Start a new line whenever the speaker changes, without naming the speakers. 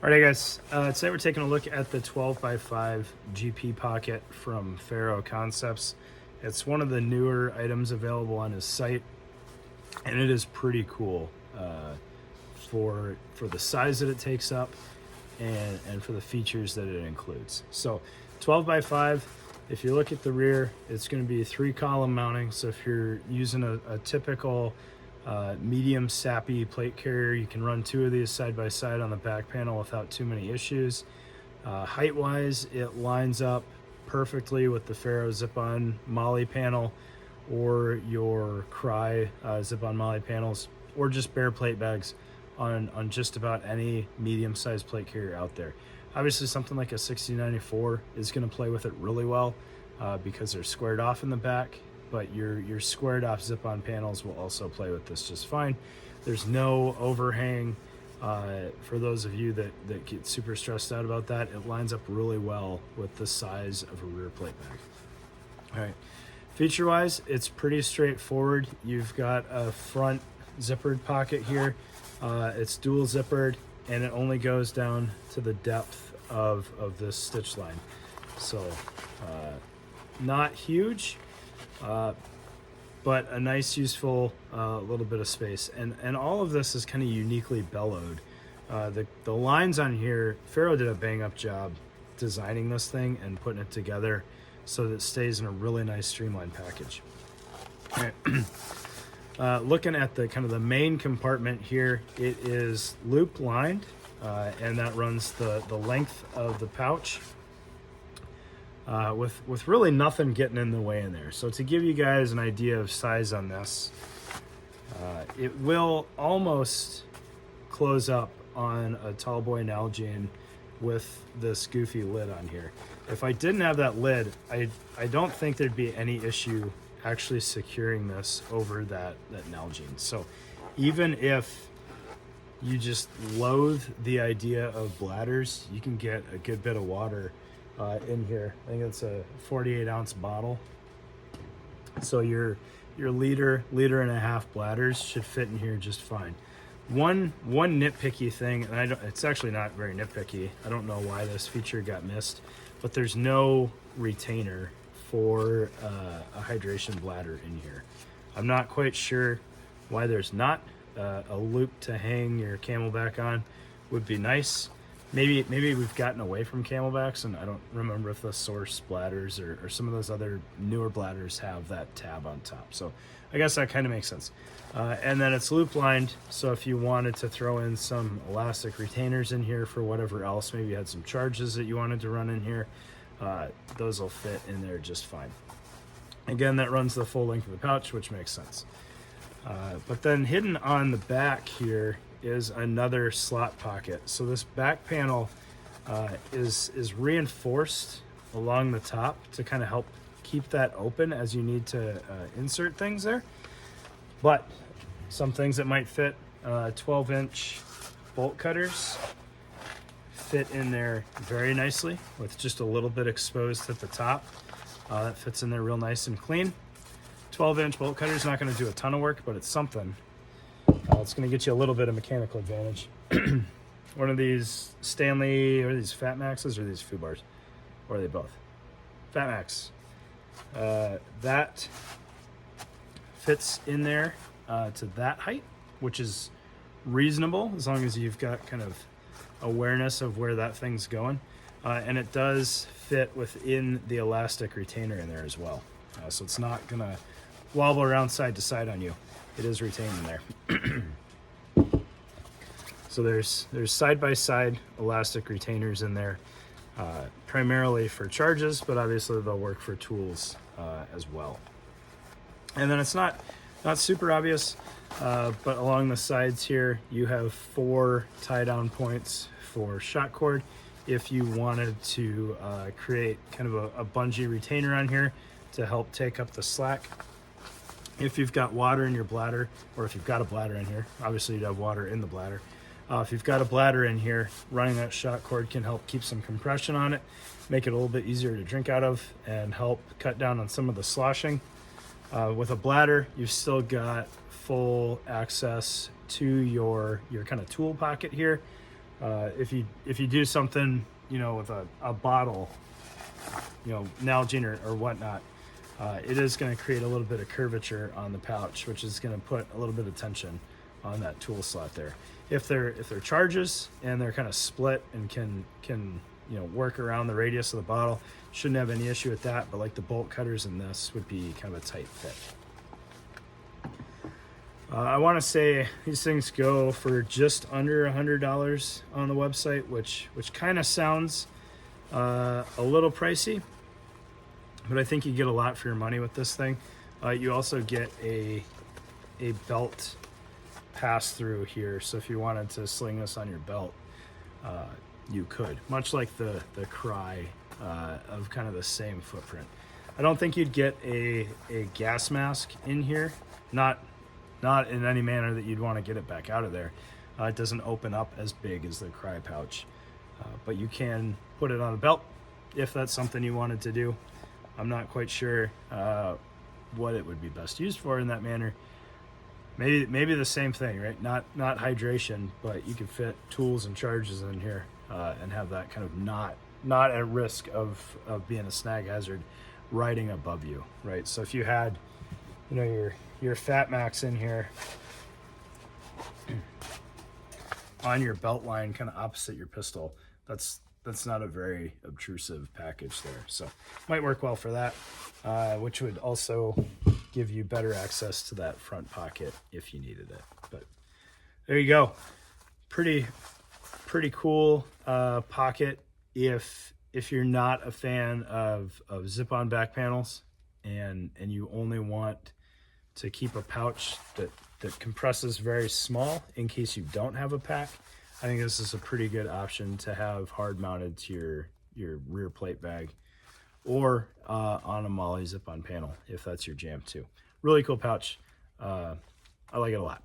All right, guys. Today we're taking a look at the 12x5 GP pocket from Ferro Concepts. It's one of the newer items available on his site, and it is pretty cool for the size that it takes up and for the features that it includes. So 12x5, if you look at the rear, it's going to be 3-column mounting. So if you're using a typical medium sappy plate carrier, you can run 2 of these side by side on the back panel without too many issues. Height wise, it lines up perfectly with the Ferro zip-on Molly panel or your Cry zip-on Molly panels, or just bare plate bags on just about any medium sized plate carrier out there. Obviously something like a 6094 is going to play with it really well because they're squared off in the back, but your squared off zip-on panels will also play with this just fine. There's no overhang. For those of you that get super stressed out about that, it lines up really well with the size of a rear plate bag. All right, feature wise, it's pretty straightforward. You've got a front zippered pocket here. It's dual zippered, and it only goes down to the depth of this stitch line. So not huge, but a nice, useful little bit of space. And all of this is kind of uniquely bellowed. The lines on here, Ferro did a bang-up job designing this thing and putting it together so that it stays in a really nice streamlined package. All right. Looking at the kind of the main compartment here, it is loop lined, and that runs the length of the pouch. With really nothing getting in the way in there. So to give you guys an idea of size on this, it will almost close up on a Tallboy Nalgene with this goofy lid on here. If I didn't have that lid, I don't think there'd be any issue actually securing this over that Nalgene. So even if you just loathe the idea of bladders, you can get a good bit of water in here. I think it's a 48-ounce bottle. So your liter and a half bladders should fit in here just fine. One nitpicky thing, and it's actually not very nitpicky. I don't know why this feature got missed, but there's no retainer for a hydration bladder in here. I'm not quite sure why there's not. A loop to hang your Camelback on would be nice. Maybe we've gotten away from Camelbacks, and I don't remember if the Source bladders or some of those other newer bladders have that tab on top. So I guess that kind of makes sense. And then it's loop lined, so if you wanted to throw in some elastic retainers in here for whatever else, maybe you had some charges that you wanted to run in here, those will fit in there just fine. Again, that runs the full length of the pouch, which makes sense. But then hidden on the back here is another slot pocket. So this back panel is reinforced along the top to kind of help keep that open as you need to insert things there. But some things that might fit, 12-inch bolt cutters fit in there very nicely with just a little bit exposed at the top. That fits in there real nice and clean. 12-inch bolt cutter is not going to do a ton of work, but it's something. It's going to get you a little bit of mechanical advantage. One of these Stanley, or these Fat Maxes, or these Fubars, or are they both? Fat Max. That fits in there to that height, which is reasonable as long as you've got kind of awareness of where that thing's going. And it does fit within the elastic retainer in there as well. So it's not going to wobble around side to side on you. It is retained in there. So there's side-by-side elastic retainers in there, primarily for charges, but obviously they'll work for tools as well. And then it's not super obvious, but along the sides here, you have 4 tie-down points for shot cord. If you wanted to create kind of a bungee retainer on here to help take up the slack. If you've got water in your bladder, or if you've got a bladder in here, obviously you'd have water in the bladder. If you've got a bladder in here, running that shot cord can help keep some compression on it, make it a little bit easier to drink out of, and help cut down on some of the sloshing. With a bladder, you've still got full access to your kind of tool pocket here. If you do something, you know, with a bottle, you know, Nalgene or whatnot, it is going to create a little bit of curvature on the pouch, which is going to put a little bit of tension on that tool slot there. If they're charges and they're kind of split and can you know, work around the radius of the bottle, shouldn't have any issue with that. But like the bolt cutters in this would be kind of a tight fit. I want to say these things go for just under $100 on the website, which kind of sounds a little pricey, but I think you get a lot for your money with this thing. You also get a belt pass through here, so if you wanted to sling this on your belt, you could, much like the Cry of kind of the same footprint. I don't think you'd get a gas mask in here, not in any manner that you'd want to get it back out of there. It doesn't open up as big as the Cry pouch, but you can put it on a belt if that's something you wanted to do. I'm not quite sure what it would be best used for in that manner. Maybe the same thing, right? Not hydration, but you could fit tools and charges in here and have that kind of not at risk of being a snag hazard riding above you, right? So if you had, you know, your Fat Max in here on your belt line, kind of opposite your pistol, that's not a very obtrusive package there. So might work well for that, which would also give you better access to that front pocket if you needed it. But there you go. Pretty cool pocket if you're not a fan of zip-on back panels and you only want to keep a pouch that compresses very small in case you don't have a pack. I think this is a pretty good option to have hard mounted to your rear plate bag or on a Molly zip-on panel if that's your jam too. Really cool pouch. I like it a lot.